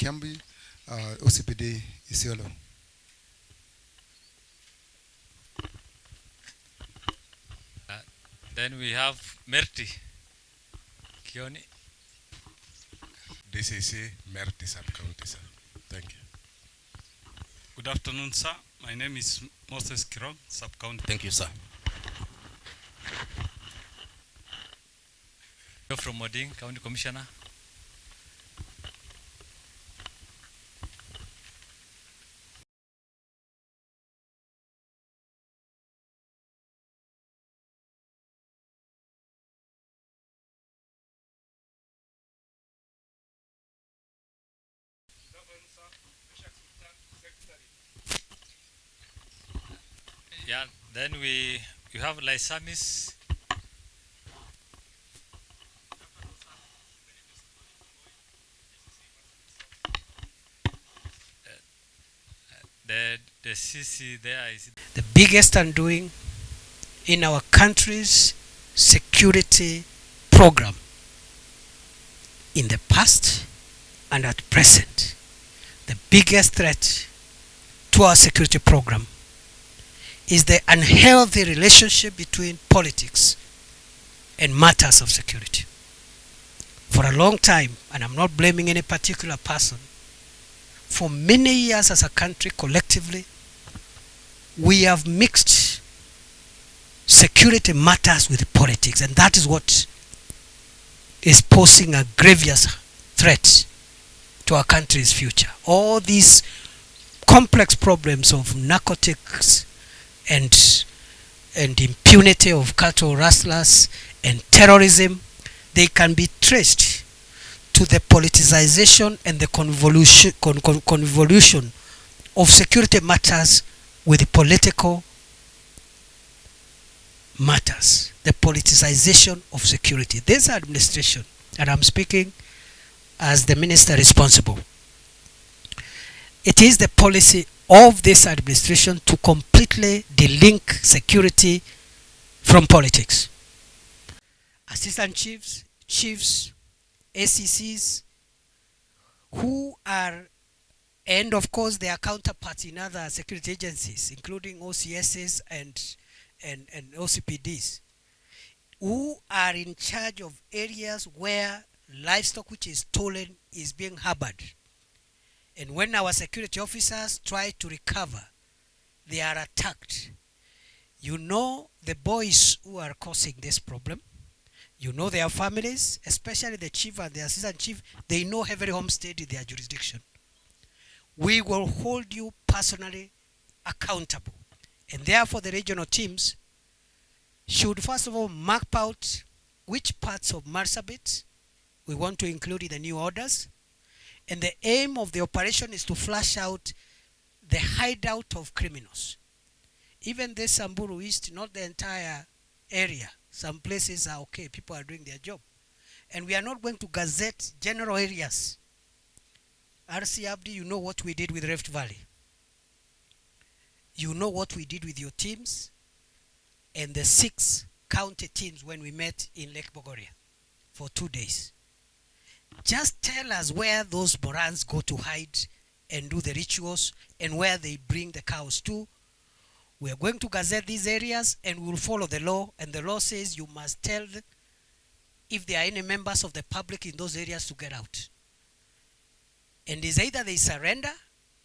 Kiambi, OCPD Isiolo. Then we have Merti Kioni. DCC Merti Sub-County, sir. Thank you. Good afternoon, sir. My name is Moses Kirong, Sub-County. Thank you, sir. You're from Moding, County Commissioner. Yeah, then you have Lysamis. The CC there is the biggest undoing in our country's security program in the past and at present. The biggest threat to our security program is the unhealthy relationship between politics and matters of security. For a long time, and I'm not blaming any particular person, for many years as a country collectively, we have mixed security matters with politics, and that is what is posing a grievous threat to our country's future. All these complex problems of narcotics and impunity of cattle rustlers and terrorism, they can be traced to the politicization and the convolution of security matters with the political matters, the politicization of security. This administration, and I'm speaking as the minister responsible, it is the policy of this administration to completely delink security from politics. Assistant chiefs, chiefs, ACCs, who are, and of course their counterparts in other security agencies, including OCSs and OCPDs, who are in charge of areas where livestock which is stolen is being harbored. And when our security officers try to recover, they are attacked. You know the boys who are causing this problem. You know their families, especially the chief and the assistant chief. They know every homestead in their jurisdiction. We will hold you personally accountable. And therefore the regional teams should first of all map out which parts of Marsabit we want to include in the new orders. And the aim of the operation is to flush out the hideout of criminals. Even this Samburu East, not the entire area. Some places are okay, people are doing their job. And we are not going to gazette general areas. RC Abdi, you know what we did with Rift Valley. You know what we did with your teams and the 6 county teams when we met in Lake Bogoria for 2 days. Just tell us where those Morans go to hide and do the rituals and where they bring the cows to. We are going to gazette these areas and we will follow the law, and the law says you must tell them if there are any members of the public in those areas to get out. And it's either they surrender.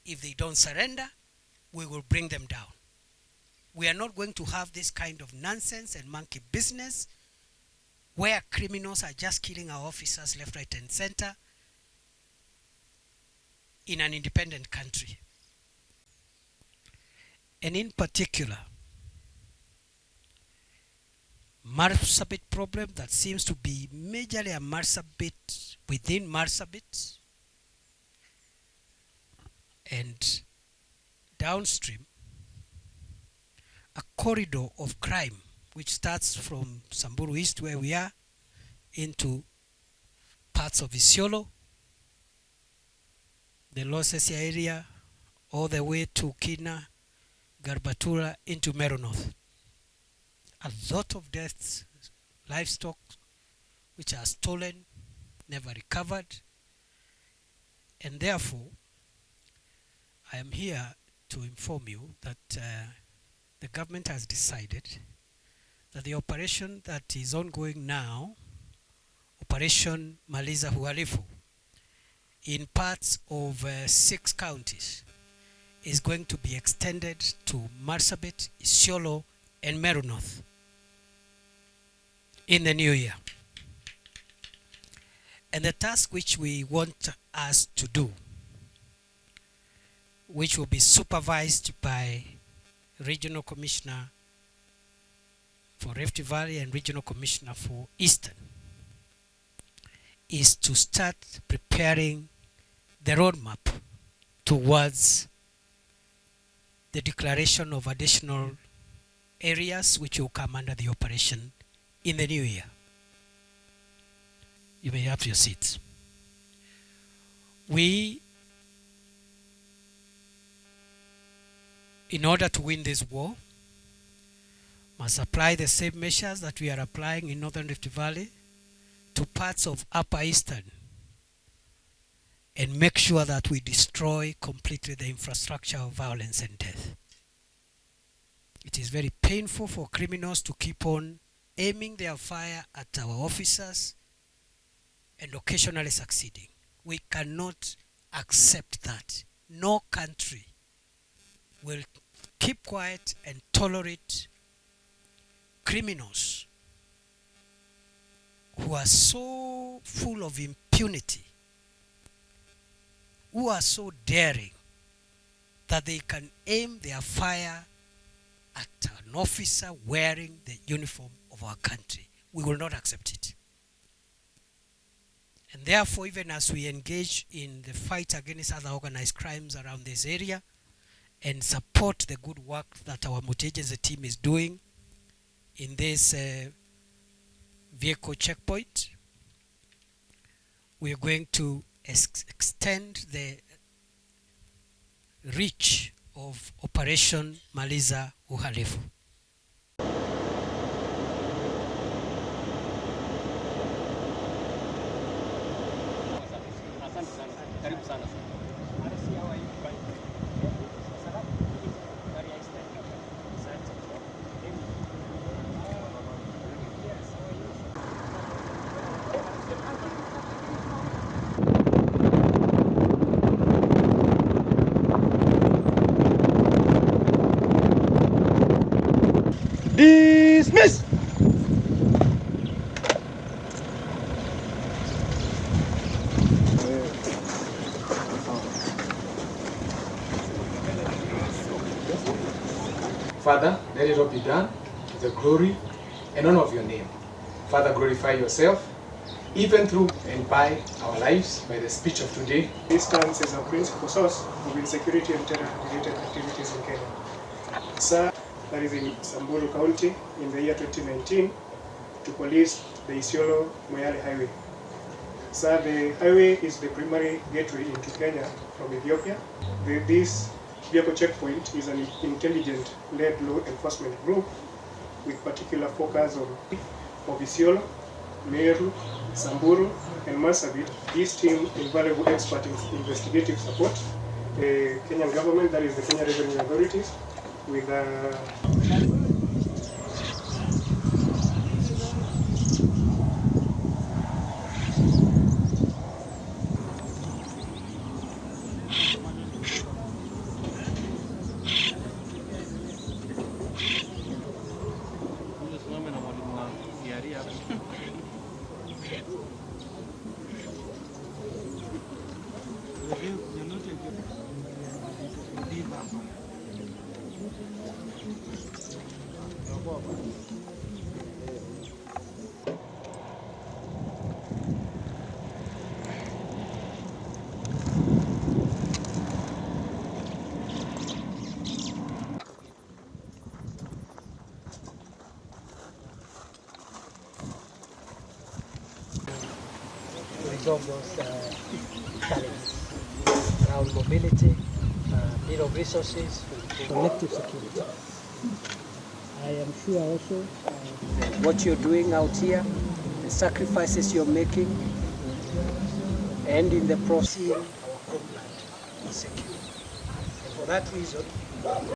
If they don't surrender, we will bring them down. We are not going to have this kind of nonsense and monkey business where criminals are just killing our officers left, right, and center in an independent country. And in particular, Marsabit problem that seems to be majorly a Marsabit within Marsabit and downstream, a corridor of crime which starts from Samburu East where we are into parts of Isiolo, the Losesia area, all the way to Kina, Garbatura into Meru North. A lot of deaths, livestock which are stolen, never recovered, And therefore, I am here to inform you that the government has decided that the operation that is ongoing now, Operation Maliza Uhalifu, in parts of 6 counties, is going to be extended to Marsabit, Isiolo, and Meru North in the new year. And the task which we want us to do, which will be supervised by Regional Commissioner for Rift Valley and Regional Commissioner for Eastern, is to start preparing the roadmap towards the declaration of additional areas which will come under the operation in the new year. You may have your seats. We, in order to win this war, must apply the same measures that we are applying in Northern Rift Valley to parts of Upper Eastern, and make sure that we destroy completely the infrastructure of violence and death. It is very painful for criminals to keep on aiming their fire at our officers and occasionally succeeding. We cannot accept that. No country will keep quiet and tolerate criminals who are so full of impunity, who are so daring that they can aim their fire at an officer wearing the uniform of our country. We will not accept it. And therefore, even as we engage in the fight against other organized crimes around this area and support the good work that our multi-agency team is doing in this vehicle checkpoint, we are going to extend the reach of Operation Maliza Uhalifu. Dismiss! Father, let it all be done to the glory and honor of your name. Father, glorify yourself, even through and by our lives, by the speech of today. This stands as a principal source of insecurity and terror-related activities in Kenya. Sir, that is in Samburu County in the year 2019 to police the Isiolo Moyale Highway. Sir, the highway is the primary gateway into Kenya from Ethiopia. This vehicle checkpoint is an intelligent-led law enforcement group with particular focus on Isiolo, Meru, Samburu, and Marsabit. This team invaluable expert in investigative support. The Kenyan government, that is the Kenya Revenue Authorities, with resolve those challenges around mobility, need of resources, collective security. I am sure also what you're doing out here, the sacrifices you're making, and in the process, our secure. And for that reason,